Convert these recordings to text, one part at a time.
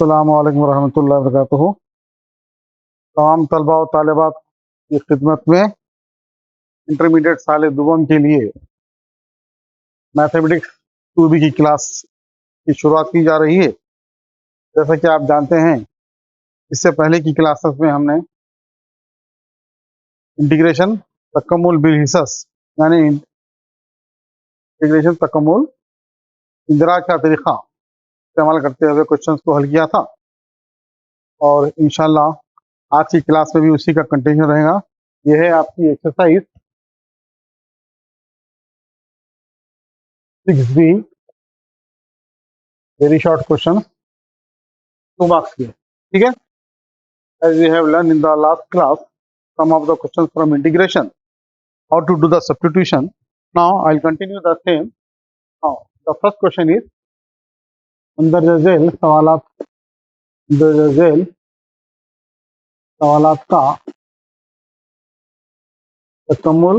अस्सलामु अलैकुम रहमतुल्लाहि व बरकातुहू। तमाम तलबा और तालिबात की खिदमत में इंटरमीडिएट साल दुवम के लिए मैथमेटिक्स 2B की क्लास की शुरुआत की जा रही है। जैसा कि आप जानते हैं, इससे पहले की क्लासेस में हमने इंटीग्रेशन तकम्मुल बिल हिस्स यानी इंटीग्रेशन तकम्मुल इंदराज का तरीक़ा इस्तेमाल करते हुए क्वेश्चंस को हल किया था, और इंशाल्लाह आज की क्लास में भी उसी का कंटिन्यू रहेगा। यह है आपकी exercise 6B, very short question, 2 marks के। ठीक है, as we have learned in the last class some of the questions from integration, how to do the substitution. Now I'll continue the same. Now the first question is अंदर झेल सवालात का तकम्मुल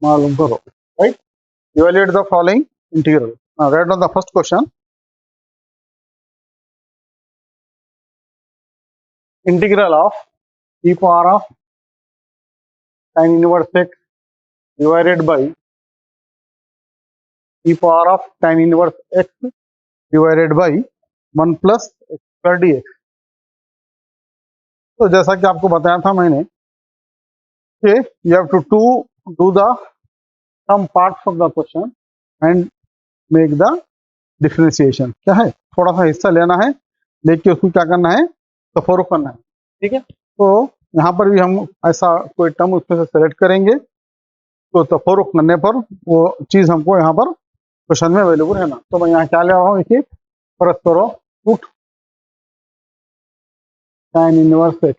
मालूम करो। Right? Evaluate the following integral. Now write down the first question. Integral of e power of tan inverse x divided by e power of tan inverse x divided by 1 plus x square dx. तो जैसा कि आपको बताया था मैंने कि you have to do the some parts of the question and make the differentiation. क्या है, थोड़ा सा हिस्सा लेना है, लेके उसको क्या करना है, तफरुक करना है। ठीक है, तो यहाँ पर भी हम ऐसा कोई टर्म उसमें से सेलेक्ट करेंगे, तो तफरुक करने पर वो चीज़ हमको यहाँ पर क्वेश्चन में अवेलेबल है ना। तो मैं यहाँ क्या ले रहा हूँ, देखिए, फर्क करो, put tan inverse x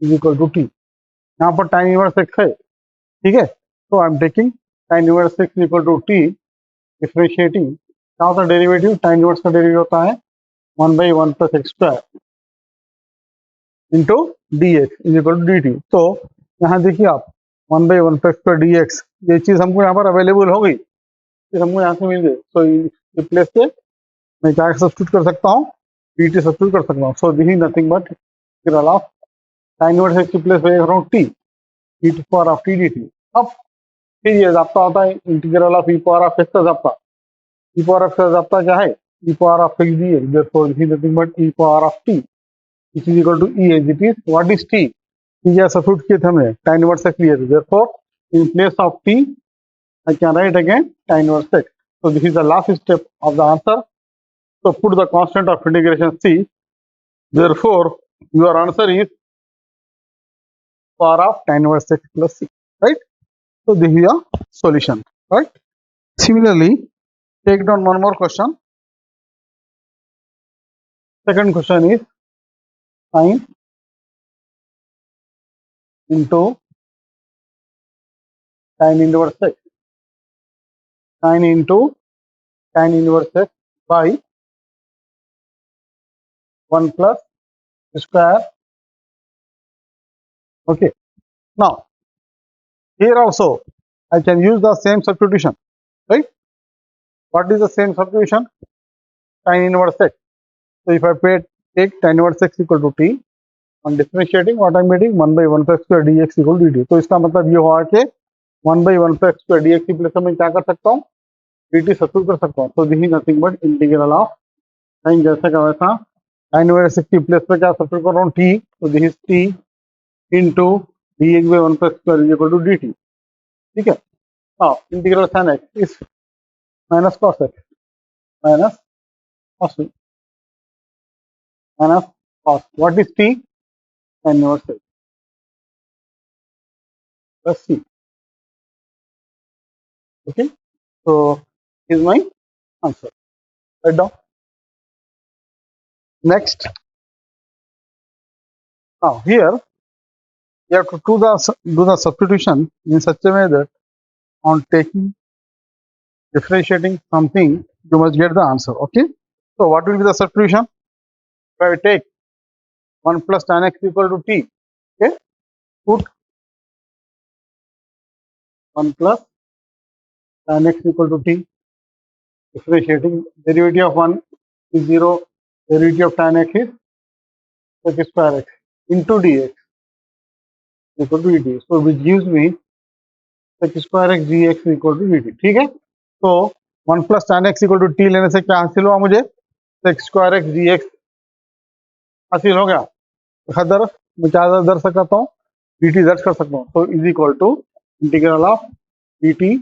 is equal to t. यहाँ पर tan इनवर्स x है, ठीक है, तो I am taking tan inverse x equal to t, differentiating. क्या होता है डेरिवेटिव, tan इनवर्स का डेरिवेटिव होता है 1/1 plus x square into d x is equal to d t. तो यहाँ देखिए आप 1/1 प्लस स्क्वायर डी एक्स, ये चीज़ हमको यहाँ पर अवेलेबल हो गई, चीज़ हमको यहाँ से मिल गई। तो इस प्लेस पे मैं क्या सब्स्टिट्यूट कर सकता हूँ, डी टी सब्स्टिट्यूट कर सकता हूँ। So this is nothing but integral of tan inverse x की प्लेस पे रख रहा हूँ t, e to power of t d t. अब फिर ये ज़ाब्ता होता है integral of e power of x का ज़ाब्ता। e पावर ऑफ का ज़ाब्ता क्या है, e power of x d x, therefore this is nothing but e power of t is equal to e as it is. What is t, क्या substitute किए थे हमने, tan inverse x लिए थे, therefore in place of t I can write again tan inverse x. So this is the last step of the answer. So put the constant of integration c. Therefore, your answer is power of tan inverse x plus c. Right? So this is your solution. Right? Similarly, take down one more question. Second question is sin into tan inverse x. Sin into tan inverse x by 1 plus square. Okay. Now, here also I can use the same substitution, right? What is the same substitution? Tan inverse x. So if I take tan inverse x equal to t, on differentiating, what I am getting 1/1 plus square dx equal to dt. तो इसका मतलब ये हुआ कि 1/1 plus square dx की place में क्या कर सकता हूँ, dt सब्स्टिट्यूट कर सकता हूँ। तो this is nothing but integral of sine जैसे का वैसा tan इनवर्स x की प्लेस पे क्या सब्स्टिट्यूट कर रहा हूँ, t, तो this is t into dx/1 plus square is equal to dt. ठीक है, now integral sin x is minus cos x minus cos minus cos. What is t, tan inverse x plus c. Okay, so is my answer. Write down. Next, now here you have to do the substitution in such a way that on taking differentiating something you must get the answer. Okay, so what will be the substitution? If I take 1 plus tan x equal to t, okay, put 1 plus tan x equal to t, differentiating derivative of 1 is 0, derivative of tan x is sec square x into dx equal to dt. So which gives me sec square x dx equal to dt. ठीक है, तो 1 plus tan x equal to t लेने से क्या हासिल हुआ मुझे, sec square x dx हासिल हो गया। हर मैं क्या दर्ज कर सकता हूँ, dt दर्ज कर सकता हूँ। तो is equal to integral of dt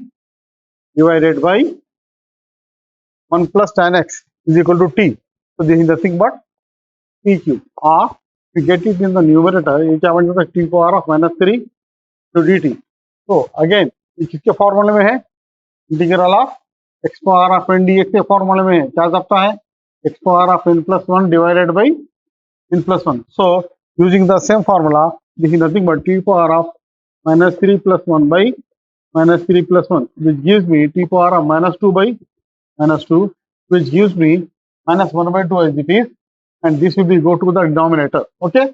divided by 1 plus tan x is equal to t. So this is nothing but t cube, or we get it in the numerator, ये क्या बन जाता है, t power of -3 to dt. तो again ये किसके फॉर्मूले में है, integral of x power of n dx के फॉर्मूले में है। क्या जाता है, x power of n plus 1 divided by n plus 1. So using the same formula, this is nothing but t power of -3 plus 1 by -3 plus 1, which gives me t power of -2 by -2, which gives me -1 by 2 as it is, and this will be go to the denominator. Okay,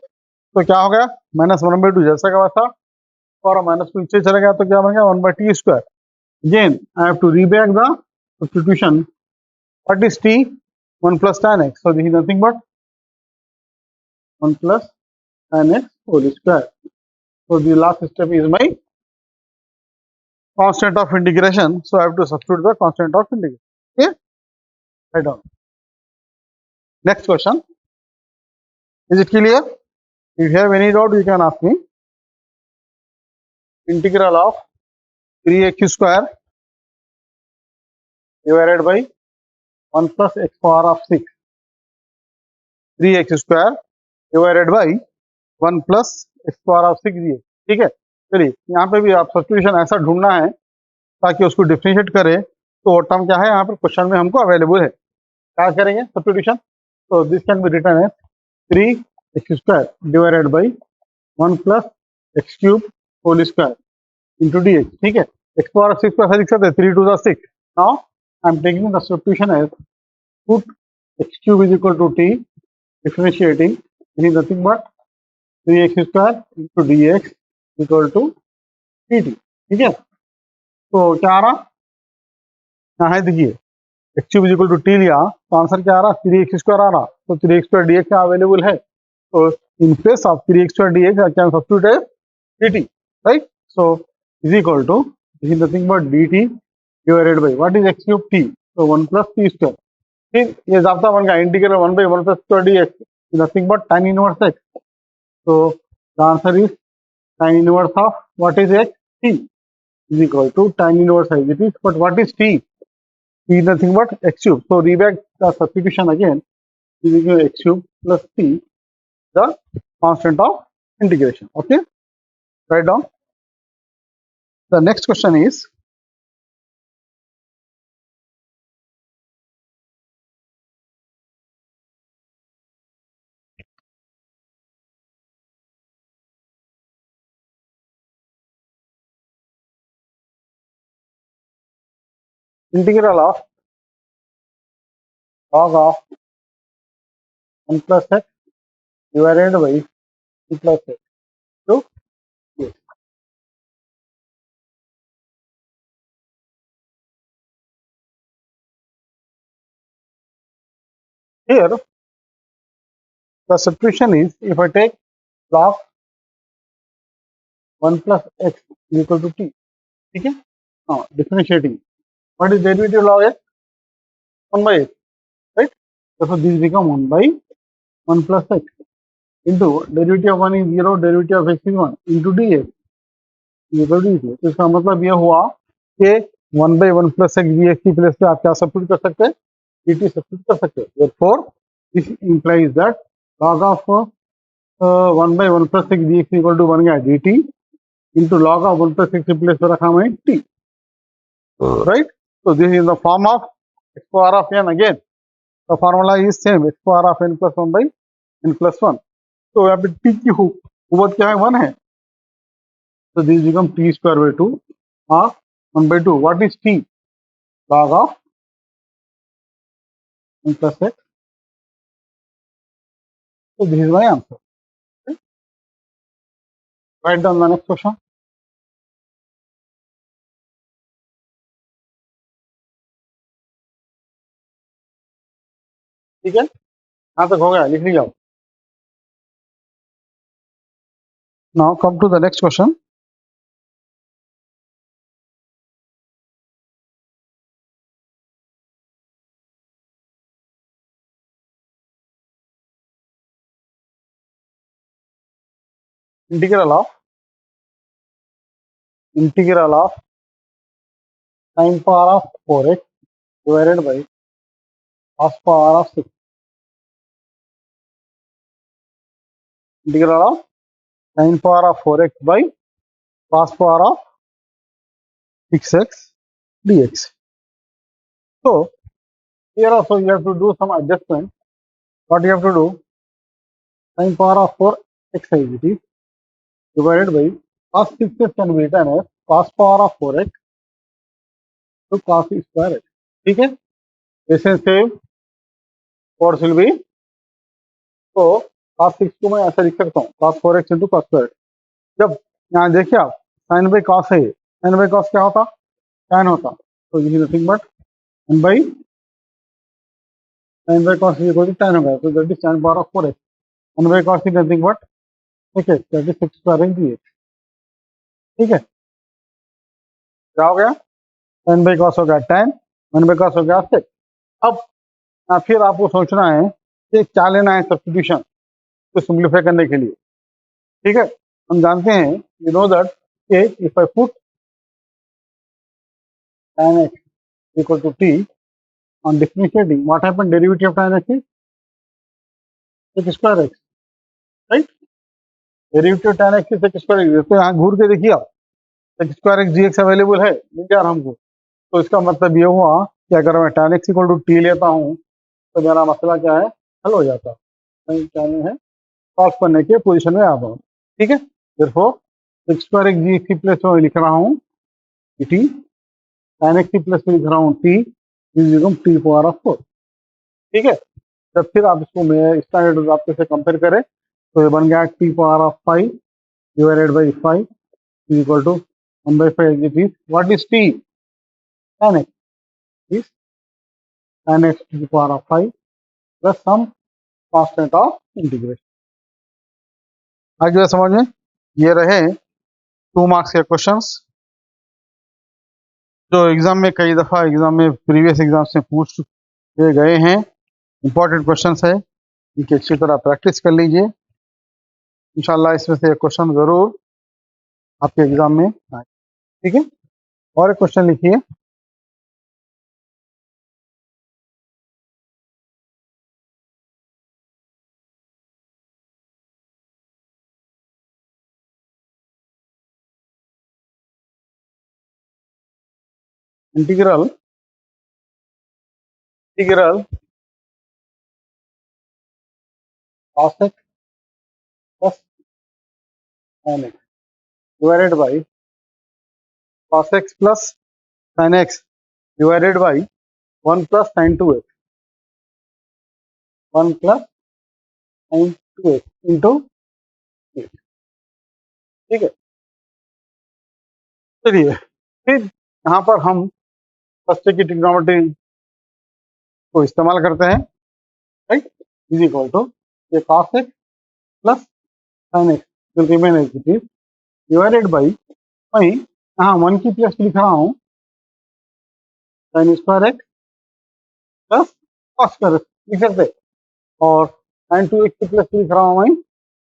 तो क्या हो गया, -1 by 2 जैसा का वैसा, और -2 नीचे चला गया तो क्या बन गया 1 by t square. Again I have to reback the substitution. What is t, 1 plus tan x, so this is nothing but 1 plus tan x whole square. So the last step is my constant of integration, so I have to substitute the constant of integration. Okay, write down. Next question, is it clear? If you have any doubt you can ask me. Integral of 3x square divided by 1 plus x power of 6, 3x square divided by 1 plus x power of 6 दिए। ठीक है, चलिए यहाँ पे भी आप substitution ऐसा ढूंढना है ताकि उसको डिफरेंशिएट करें, तो वो टर्म क्या है यहाँ पर क्वेश्चन में हमको अवेलेबल है। क्या करेंगे सब्स्टिट्यूशन, तो this can be written as 3x square divided by 1 plus x cube whole square into dx. ठीक है, x power of 6 पर लिख सकते हैं 3 to the 6. Now I am taking the substitution as put x cube is equal to t, differentiating, it is nothing but 3x square into dx equal to dt. ठीक है, तो क्या आ रहा, यहाँ है देखिए x cube is equal to t लिया तो आंसर क्या आ रहा, 3x square आ रहा, तो 3x square dx क्या अवेलेबल है, तो in place of 3x square dx I can substitute as dt, right? So is equal to, this is nothing but dt divided by what is x cube t, so 1 plus t square. फिर ये जाता बन गया integral 1 by 1 plus square dx, nothing but tan inverse x. So the answer is tan inverse of what is x, t, is equal to tan inverse as it is, but what is t, t is nothing but x cube. So reback the substitution again, is equal to x cube plus t, the constant of integration. Okay, write down. The next question is, integral of log of 1 plus x divided by 2 plus x to x. Here the substitution is, if I take log 1 plus x is equal to t. ठीक है, now differentiating, what is derivative log x, 1 by x, right? So this become 1 by 1 plus x into derivative of 1 is 0, derivative of x is 1 into dx is equal to dt. तो इसका मतलब यह हुआ कि 1 by 1 plus x dx की place पे आप क्या सब्स्टिट्यूट कर सकते हैं, dt सब्स्टिट्यूट कर सकते हैं। Therefore this implies that log of 1 by 1 plus x dx equal to बन गया dt into log of 1 plus x की प्लेस पे रखा मैं t, right? So this is the form of x power of n. Again the formula is same, x power of n plus 1 by n plus 1. तो यहाँ पे t की हुबत क्या है, 1 है, so this become t square by 2 or 1 by 2. What is t, log of n plus x. So this is my answer. Okay? Write down the next question. ठीक है, यहाँ तक हो गया, लिख ली जाओ। Now come to the next question. Integral of sin power of 4x divided by cos power of 6. Integral of sin power of 4x by cos power of 6x dx. So here also you have to do some adjustment. What you have to do? Sin power of 4x is it is divided by cos 6x can be written as cos power of 4x to cos square x. ठीक है, ऐसे save force will be, तो cos 6 को मैं ऐसे लिख सकता हूँ cos 4x into cos square x. जब यहाँ देखिए आप sin बाई cos है, sin बाई cos क्या होता? tan होता, तो ये nothing but n by sin by cos equal to tan होगा, तो that is tan power of 4x. n by cos is nothing but ठीक है, that is 6 square into x. ठीक है, क्या हो गया? n बाई cos हो गया tan, n बाई cos हो गया 6. अब फिर आपको सोचना है कि क्या लेना है सब्स्टिट्यूशन को सिंप्लीफाई करने के लिए. ठीक है, हम जानते हैं, you know that if I put tan x equal to t on differentiating, what happened? Derivative of tan x is sec square x, right? Derivative tan x is sec square x. तो यहाँ घूर के देखिए आप, sec square x dx available है, मिल जा रहा हमको. तो इसका मतलब ये हुआ कि अगर मैं tan x equal to t लेता हूँ तो मेरा मसला क्या है? हल हो जाता. मैं क्या है, सॉल्व करने के पोजीशन में आता हूँ. ठीक है, therefore sec square x dx की प्लेस में लिख रहा हूँ t, tan x की प्लेस में लिख रहा हूँ t, t पावर ऑफ 4. ठीक है, जब फिर आप इसको मैं स्टैंडर्ड आपके से कंपेयर करें तो ये बन गया t power of 5 divided by 5 equal to 1/5 it is what is t? tan x is tan x to the power of 5 plus some constant of integration. आगे समझ में? ये रहे 2 मार्क्स के क्वेश्चंस जो एग्जाम में कई दफा एग्जाम में प्रीवियस एग्जाम से पूछ गए हैं. इंपॉर्टेंट क्वेश्चंस है, इनकी अच्छी तरह प्रैक्टिस कर लीजिए. इंशाल्लाह इसमें से एक क्वेश्चन जरूर आपके एग्जाम में आए. ठीक है, और एक क्वेश्चन लिखिए. Integral cos x plus sin x divided by cos x plus sin x divided by 1 plus sin 2x, 1 plus sin 2x into 8. ठीक है, चलिए फिर यहाँ पर हम फर्स्ट की ट्रिग्नोमेट्री को इस्तेमाल करते हैं. राइट, इज इक्वल टू ये cos x plus sin x will remain as it is divided by, मैं यहाँ 1 की प्लेस लिख रहा हूँ sin square x plus cos square x लिख सकते, और sin 2x की प्लेस लिख रहा हूँ मैं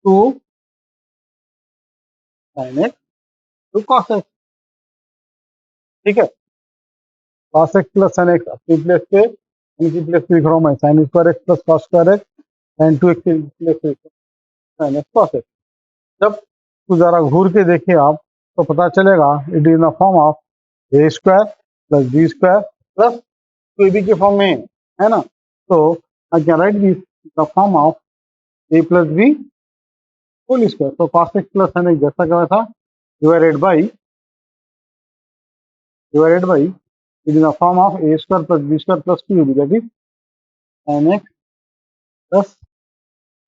2 sin x to cos x. ठीक है, cos x plus sin x अपनी प्लेस पे, इनकी प्लेस लिख रहा हूँ मैं sin square x plus cos square x, sin 2x की प्लेस लिख रहा हूँ sin x cos x. जब तो जरा घूर के देखिए आप तो पता चलेगा it is the form of a square plus b square plus 2ab के फॉर्म में है ना. तो I can write this the form of a plus b whole square. तो cos x plus sin x जैसा क्या था divided by it is the form of a square plus b square plus 2ab, that is sin x plus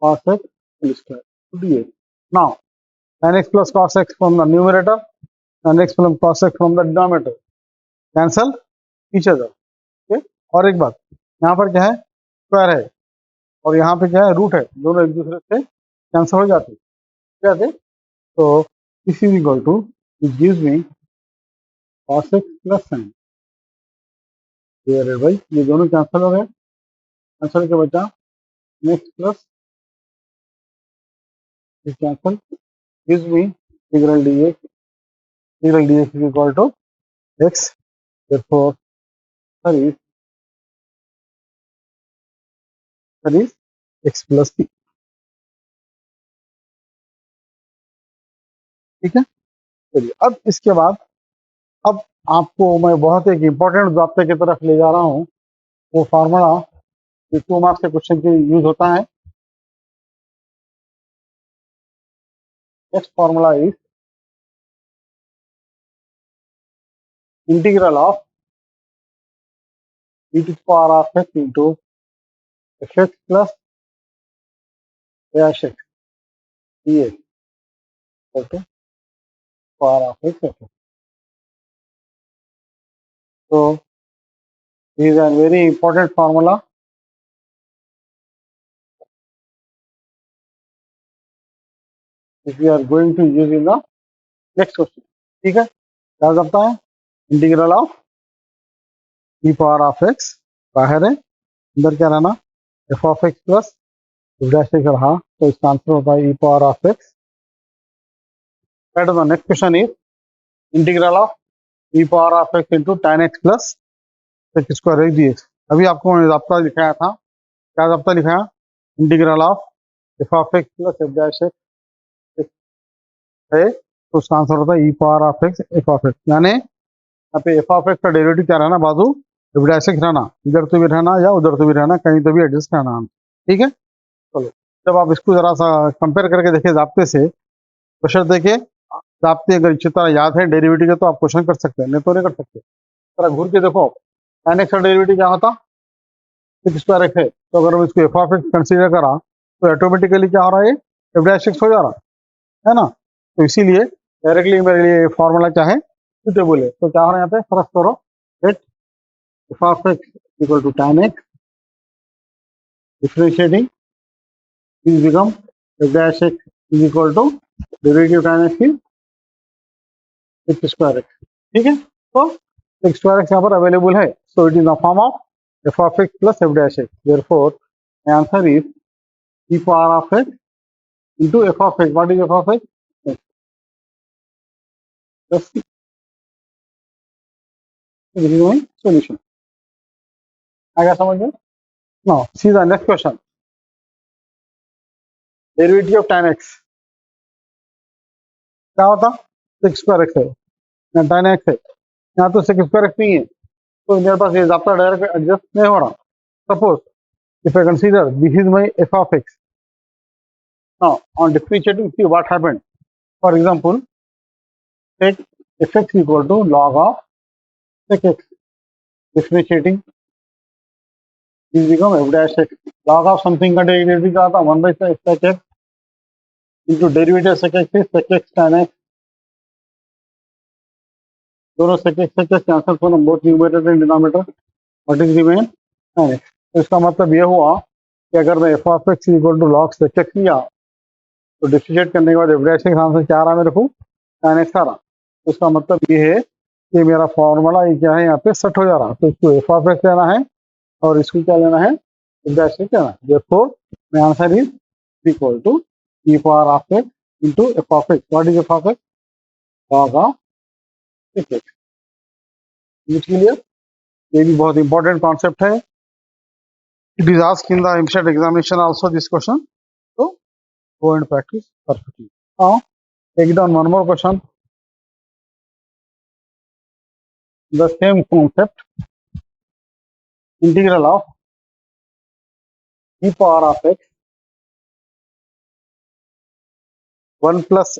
cos x whole square to dx. Now sin x plus cos x from the numerator, sin x plus cos x from the denominator cancel each other. Okay? और एक बात यहाँ पर क्या है, square है और यहाँ पे क्या है, रूट है, दोनों एक दूसरे से कैंसिल हो जाते हैं, क्या है? तो this is equal to, it gives me cos x plus sin divided by, ये दोनों कैंसिल हो गए, कैंसिल के बचा next plus cancel, gives me integral dx is equal to x, therefore that is x plus p। ठीक है, चलिए अब इसके बाद, अब आपको मैं बहुत एक इंपॉर्टेंट ज़ाब्ते की तरफ ले जा रहा हूँ। वो फार्मूला 2 मार्क्स के क्वेश्चन के यूज होता है। Next formula is integral of e to the power of x into fx plus dash x dx equal to power of x fx. So this is a very important formula. Which we are going to use in the next question. ठीक है, क्या करता है, integral of e power of x बाहर है, अंदर क्या रहना, f of x plus f dash x रहा, तो इसका आंसर होता है e power of x। The next question is integral of e power of x into tan x plus x square dx। अभी आपको मैंने ज़ाब्ता लिखाया था, क्या ज़ाब्ता लिखाया, integral of f of x plus f dash x है, तो उसका आंसर होता है e power of x f of x। यानी यहाँ पे f ऑफ x का डेरिवेटिव क्या रहना, बाजू f डैश x रहना, इधर तो भी रहना या उधर तो भी रहना, कहीं तो भी एडजस्ट रहना। ठीक है, चलो जब आप इसको जरा सा कंपेयर करके देखिए ज़ाब्ते से, क्वेश्चन देखिए, ज़ाब्ते अगर अच्छी तरह याद है डेरिवेटिव के तो आप क्वेश्चन कर सकते हैं, नहीं तो नहीं कर सकते। जरा घूर के देखो, tan x का डेरिवेटिव क्या होता, x स्क्वायर x है, तो अगर हम इसको f ऑफ x कंसीडर करा तो ऑटोमेटिकली क्या हो रहा है, f डैश x हो जा रहा है ना। तो इसीलिए डायरेक्टली मेरे लिए फॉर्मूला क्या है, सुटेबल है। तो क्या हो रहा है यहाँ पे, फर्स्ट करो, let f of x equal to tan x differentiating is become f dash x is equal to derivative tan x की x स्क्वायर x। ठीक है, तो x स्क्वायर x यहाँ पर अवेलेबल है, so it is the form of f of x plus f dash x। Therefore my answer is e power of x into f of x। What is f of x, plus c। This is my solution। आगे समझ में। Now see the next question, derivative of tan x क्या होता, sec square x है, यहाँ tan x है, यहाँ तो sec स्क्वायर x नहीं है, तो मेरे पास ये ज़ाब्ता डायरेक्ट एडजस्ट नहीं हो रहा। Suppose if I consider this is my f of x, now on differentiating see what happened. For example take fx equal to log of sec x, differentiating is become f dash x। log of something का derivative क्या होता, 1 by sec x into derivative sec x is sec x tan x, दोनों sec x cancel होना, both numerator and denominator, what is remain tan x। तो इसका मतलब ये हुआ कि अगर मैं f of x equal to log sec x लिया तो डिफरेंशिएट करने के बाद f डैश x आंसर क्या आ रहा है मेरे को, tan x आ रहा। तो इसका मतलब ये है कि मेरा फॉर्मूला ये क्या है, यहाँ पे सेट हो जा रहा। तो इसको f ऑफ x लेना है और इसको क्या लेना है, f डैश x लेना है। Therefore my answer is equal to e power of x into f of x। What is f of x, log of sec x। Clear, ये भी बहुत इंपॉर्टेंट कॉन्सेप्ट है। It is asked in the EAMCET examination also this question, तो go and practice perfectly। Now take down one more question, the same concept, integral of e power of x 1 plus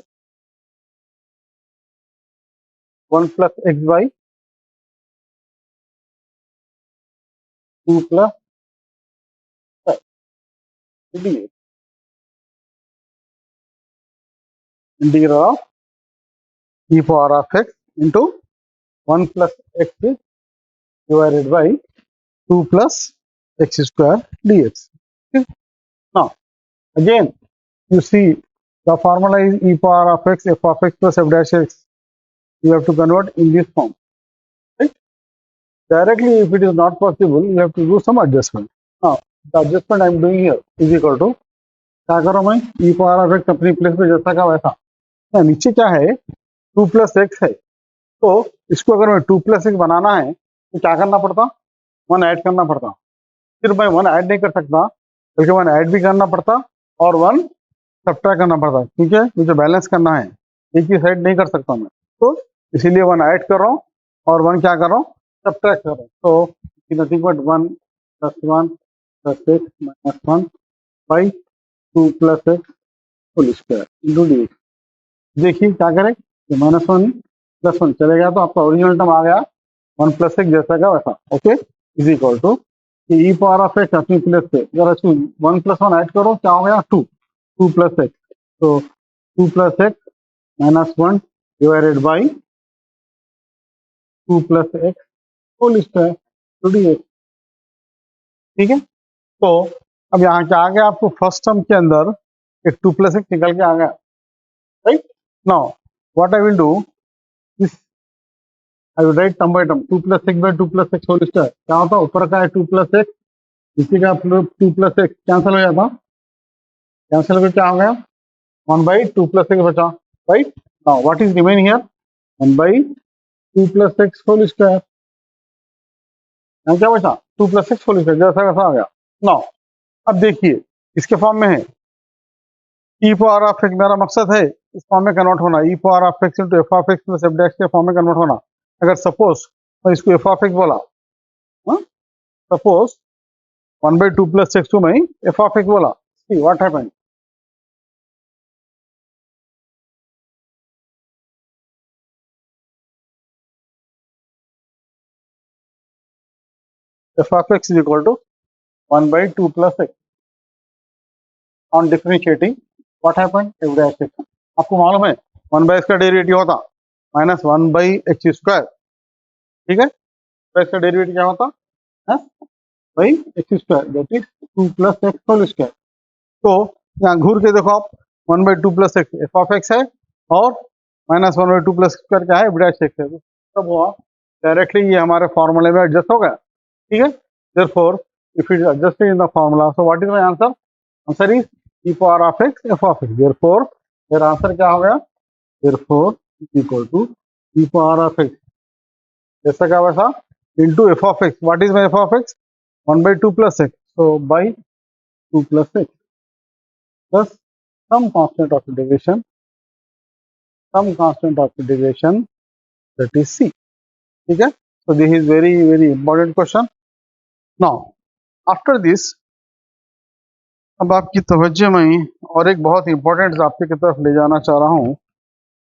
x by 2 plus dx। integral of e power of x into 1 plus x divided by 2 plus x square dx। Again, you see the formula is e power of x f of x plus f dash x. You have to convert in this form, right? Directly, if it is not possible, you have to do some adjustment. Now, the adjustment I am doing here is equal to क्या करो मैं e power of x अपनी place पे जैसा का वैसा. ना नीचे क्या है 2 प्लस एक्स है, तो इसको अगर मैं 2 प्लस एक्स बनाना है तो क्या करना पड़ता, 1 ऐड करना पड़ता. फिर मैं 1 ऐड नहीं कर सकता, बल्कि 1 ऐड भी करना पड़ता और 1 सब्ट्रैक्ट करना पड़ता, क्योंकि मुझे बैलेंस करना है, एक ही साइड नहीं कर सकता मैं. तो इसीलिए 1 ऐड कर रहा हूँ और 1 क्या कर रहा हूँ, सब्ट्रैक्ट कर रहा हूँ. तो nothing but 1 plus x minus 1 by 2 plus x whole square into D. देखिए क्या करें, -1 प्लस 1 चले गया तो आपका ओरिजिनल टर्म आ गया 1 प्लस एक्स जैसा का वैसा. Okay, is equal to e power of x अपनी प्लेस पे अगर 1 प्लस 1 ऐड करो क्या हो गया 2 प्लस एक्स. तो 2 plus x minus 1 divided by 2 plus x whole square to d x. ठीक है, तो अब यहाँ क्या आ गया आपको, फर्स्ट टर्म के अंदर एक 2 प्लस एक्स निकल के आ गया, right. Now what I will do is I will write term by term. 2 plus x by 2 plus x whole square क्या होता है, ऊपर का है 2 प्लस एक्स, नीचे का 2 प्लस एक्स कैंसिल हो जाता, कैंसिल होकर क्या हो गया 1 बाई 2 प्लस एक्स बचा, right. Now what is remain here 1 by 2 plus x whole square. क्या बचा 2 प्लस एक्स होल स्क्वायर जैसा वैसा आ गया. नाउ अब देखिए इसके फॉर्म में है ई पावर ऑफ एक्स, मेरा मकसद है इस फॉर्म में कन्वर्ट होना, e power of x into f of x plus f dash के फॉर्म में कन्वर्ट होना. अगर सपोज मैं इसको एफ ऑफ एक्स बोला, suppose 1 by 2 plus x two मैं एफ ऑफ एक्स बोला, see what happened. F of x is equal to 1 by 2 plus x. On differentiating what happened f dash x. आपको मालूम है 1 by x का derivative होता minus 1 by x square. ठीक है, तो इसका डेरिवेटिव क्या होता है by x square, that is 2 plus x whole square. तो यहाँ घूर के देखो आप 1 by 2 plus x f of x है और माइनस 1 बाई 2 प्लस स्क्वायर क्या है एफ डैश एक्स है. तो सब हुआ डायरेक्टली ये हमारे फॉर्मूले में एडजस्ट हो गया. ठीक है, therefore if it is adjusted in the formula, so what is my answer, answer is e power of x f of x. Therefore मेरा आंसर क्या हो गया, therefore equal to e power of x जैसा क्या वैसा into f of x. What is my f of x 1 by 2 plus x, so by 2 plus x plus some constant of integration, that is c. ठीक है, so this is very important question. Now after this अब आपकी तवज्जो में और एक बहुत important ज़ाब्ते की तरफ ले जाना चाह रहा हूँ.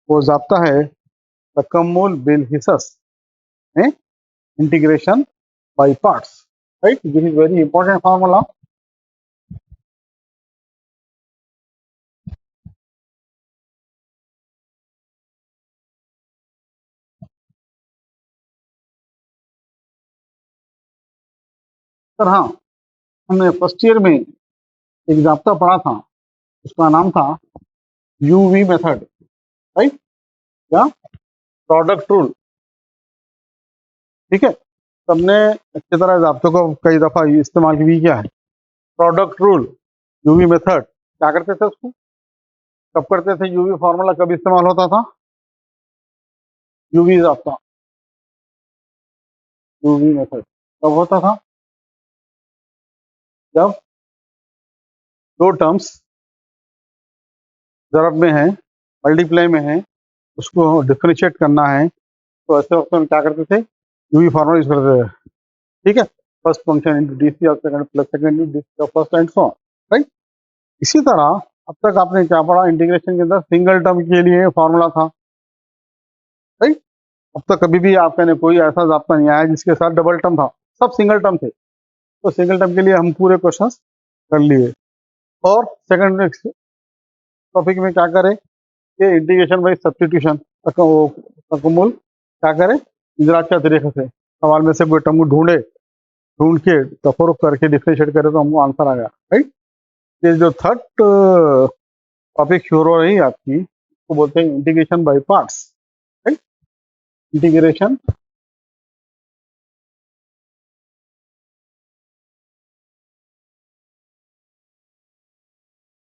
वो ज़ाब्ता है तकम्मुल बिल हिस्स में integration by parts, right. This is very important formula. Sir हाँ, हमने फर्स्ट ईयर में एक ज़ाब्ता पढ़ा था, उसका नाम था यूवी मेथड, राइट, या प्रोडक्ट रूल. ठीक है, सबने अच्छी तरह ज़ाब्ते को कई दफ़ा इस्तेमाल भी किया है. प्रोडक्ट रूल, यूवी मेथड, क्या करते थे उसको, कब करते थे, यूवी फार्मूला कब इस्तेमाल होता था, यूवी ज़ाब्ता, यूवी मेथड कब होता था, जब दो टर्म्स ज़रब में है, मल्टीप्लाई में है, उसको डिफरेंशिएट करना है, तो ऐसे वक्त में क्या करते थे, यूवी फार्मूला यूज करते थे. ठीक है, first function into d c of second plus second into d c of first and so on, right. इसी तरह अब तक आपने क्या पढ़ा, इंटीग्रेशन के अंदर सिंगल टर्म के लिए फार्मूला था, राइट. अब तक कभी भी आपके ने कोई ऐसा ज़ाब्ता नहीं आया जिसके साथ डबल टर्म था, सब सिंगल टर्म थे. तो सिंगल टर्म के लिए हम पूरे क्वेश्चन कर लिए. और सेकंड टॉपिक में क्या करें, ये इंटीग्रेशन बाई सब्स्टिट्यूशन, तकम्मुल क्या करें इजरात के तरीके से, सवाल में से कोई टर्म ढूंढ के तफरुक करके डिफरेंशिएट करे तो हमको आंसर आ गया, राइट. ये जो थर्ड टॉपिक शुरू हो रही है आपकी, उसको बोलते हैं integration by parts, right? Integration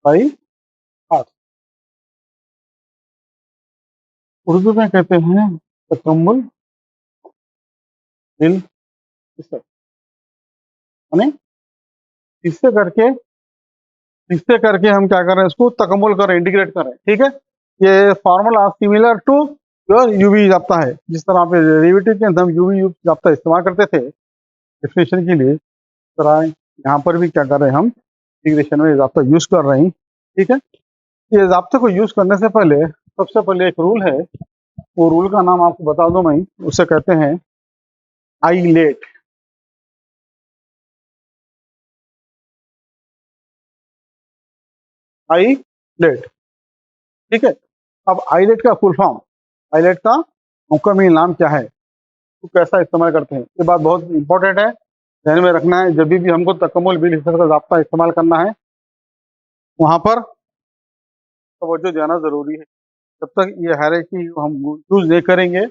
by parts, Urdu में कहते हैं तकम्मुल बिल हिस्सा, यानी इससे करके हम क्या कर रहे हैं, इसको तकम्मुल कर रहे हैं, इंटीग्रेट कर रहे हैं, ठीक है? ये formula similar to your UV जाप्ता है। जिस तरह पे डेरिवेटिव के अंदर हम यूवी जाप्ता इस्तेमाल करते थे डेफिनेशन के लिए, तरह यहाँ पर भी क्या कर रहे हैं, हम इंटीग्रेशन में जाप्ता यूज कर रहे हैं, ठीक है? ये जाप्ते को यूज करने से पहले सबसे पहले एक रूल है, वो रूल का नाम आपको बता दूं मैं, उसे कहते हैं आईलेट। आईलेट, ठीक है? अब आईलेट का फुल फॉर्म, आईलेट का मुकम्मल नाम क्या है, तो कैसा इस्तेमाल करते हैं, ये बात बहुत इंपॉर्टेंट है, ध्यान में रखना है। जब भी हमको तकम्मुल बिल हिस्सा का जाप्ता इस्तेमाल करना है, वहां पर तवज्जो देना जरूरी है। जब तक ये हायरार्की हम यूज नहीं करेंगे,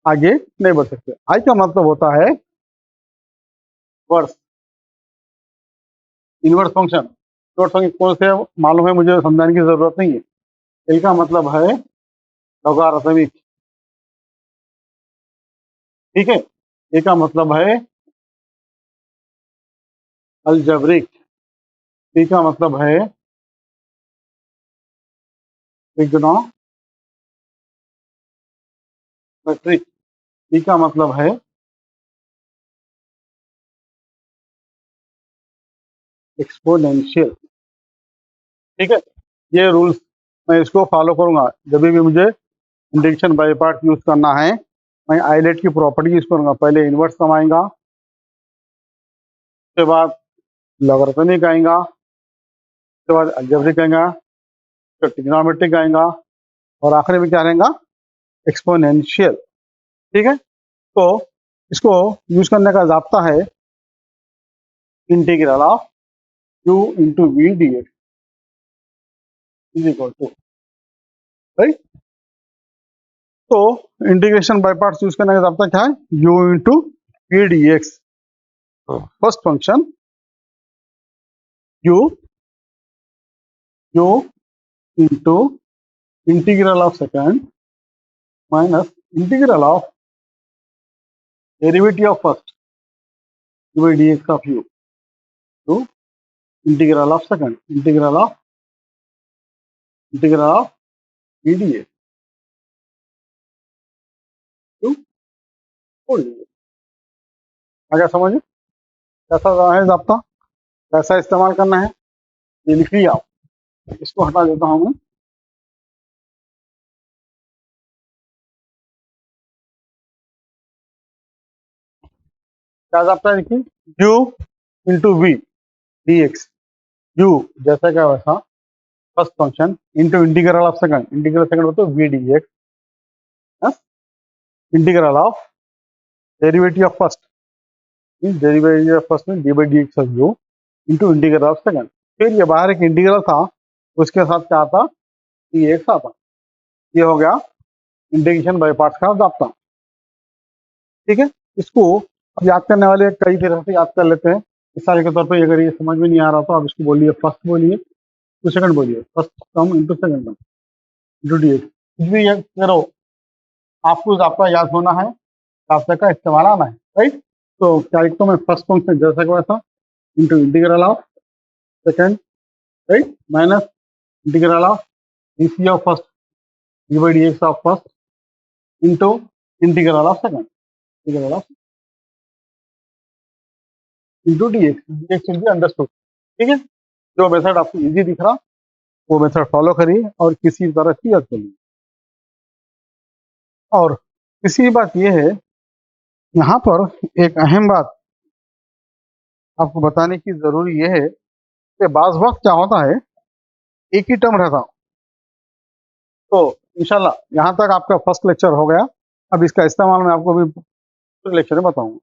आगे नहीं बढ़ सकते। आई का मतलब होता है verse, inverse function. Inverse function कौन से मालूम है, मुझे समझाने की जरूरत नहीं है। एल का मतलब है लोगारिथमिक, ठीक है? ए का मतलब है अलजबरिक, टी का मतलब है ट्रिग्नोमेट्रिक, ई का मतलब है एक्सपोनेंशियल, ठीक है? ये रूल्स मैं इसको फॉलो करूंगा। जब भी मुझे इंटीग्रेशन बाय पार्ट यूज करना है, मैं आईलेट की प्रॉपर्टी यूज करूंगा। पहले इनवर्स सम आएगा, उसके बाद लॉगरिथमिक आएगा, उसके बाद अलजेब्रिक आएगा, फिर ट्रिग्नोमेट्रिक आएगा, और आखिरी में क्या रहेगा, एक्सपोनेंशियल, ठीक है? तो इसको यूज करने का जाब्ता है integral of u into v d x is equal to, right? तो इंटीग्रेशन बाय पार्ट्स यूज करने का जाब्ता क्या है, u into v d x. First function u into integral of second minus integral of derivative of first d dx of u to integral of second integral of v d x to whole d x. आगे समझिए कैसा है जाब्ता, कैसा इस्तेमाल करना है, ये लिख लिया आप। इसको हटा देता हूं मैं। क्या जाता है, देखिए, u into v d x, u जैसा क्या वैसा first function into integral of second, integral second होता है v d x, integral of derivative of first, derivative of first में d by d x of u into integral of second. फिर ये बाहर एक इंटीग्रल था, उसके साथ क्या आता, डी एक्स आता। ये हो गया इंटीग्रेशन बाय पार्ट्स का जाब्ता, ठीक है? इसको अब याद करने वाले कई तरह से याद कर लेते हैं। मिसाल के तौर पर अगर ये समझ में नहीं आ रहा तो आप इसको बोलिए फर्स्ट बोलिए टू सेकंड बोलिए, first term into second term into d x, कुछ भी याद करो, आपको जाब्ता याद होना है, जाब्ते का इस्तेमाल आना है, राइट? तो क्या लिखता हूँ मैं, फर्स्ट फंक्शन जैसा कि वैसा into integral of second, right, minus integral of D of first D by d x of first into integral of second, integral of into d x will be understood, ठीक है? जो method आपको easy दिख रहा वो method follow करिए और किसी तरह की याद करिए। और तीसरी बात यह है, यहाँ पर एक अहम बात आपको बताने की जरूरी यह है कि बाज वक्त क्या होता है, एक ही टर्म रहता। तो इंशाल्लाह यहाँ तक आपका फर्स्ट लेक्चर हो गया। अब इसका इस्तेमाल मैं आपको भी लेक्चर में बताऊंगा।